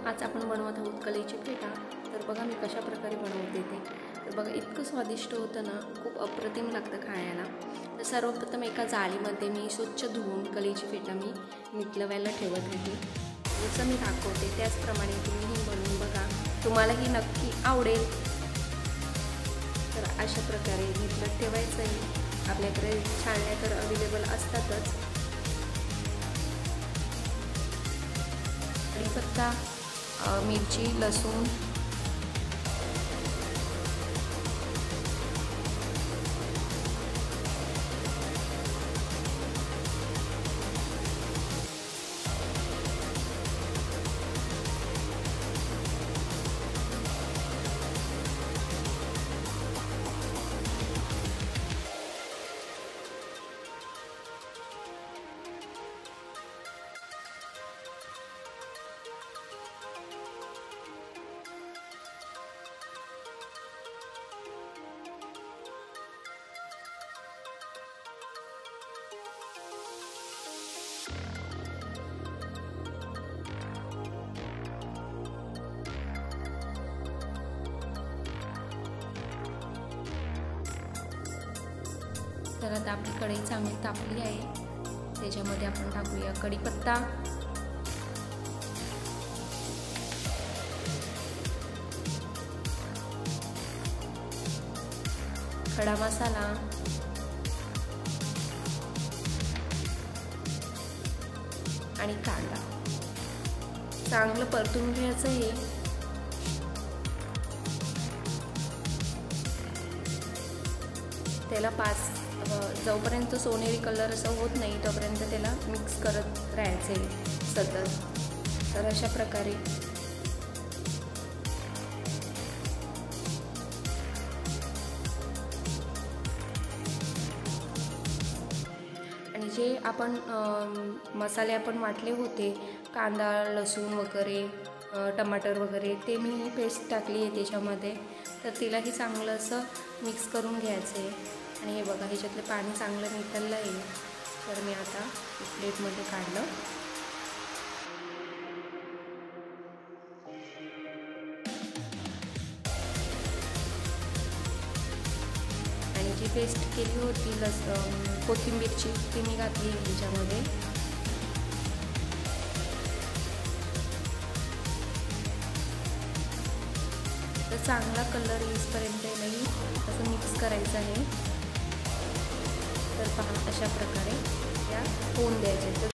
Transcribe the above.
आज आपण बनवत आहोत कलेची पेठा। तर बघा मी कशा प्रकारे बनवते ते। तर बघा इतकं स्वादिष्ट होतं ना, खूप अप्रतिम लागतं खायला। तर सर्वप्रथम एका जाळीमध्ये मी स्वच्छ धुवून कलेची पेठा मी नितळवायला ठेवत आहे। जसं मी दाखवते त्याचप्रमाणे तुम्हीही बनवून बघा, तुम्हालाही नक्की आवडेल। तर अशा प्रकारे नितळत ठेवायचं आहे। आपल्याकडे छानण्या तर अवेलेबल असतातच। कढीपत्ता, मिरची, लसूण, तर आता आपली कढई चांगली तापली आहे। त्याच्यामध्ये आपण टाकूया कढीपत्ता, खडा मसाला, आणि कांदा चांगलं परतून घ्यायचं आहे। त्याला जोपर्यंत सोनेरी कलर असं होत नाही तोपर्यंत त्याला मिक्स करत राहायचे सतत। तर अशा प्रकारे आणि जे आपण मसाले आपण वाटले होते, कांदा, लसूण वगैरे, टमाटर वगैरे, ते मी पेस्ट टाकली आहे त्याच्यामध्ये। तर तिलाही चांगलं असं मिक्स करून घ्यायचं आहे। आणि हे बघा ह्याच्यातलं पाणी चांगलं नितळलं आहे। तर मी आता प्लेटमध्ये काढलं आणि जी पेस्ट केली होती कोथिंबीरची ती मी घातली ह्याच्यामध्ये। तर चांगला कलर येईपर्यंत नाही असं मिक्स करायचं आहे। तर पहा अशा प्रकारे या होऊन द्यायचे।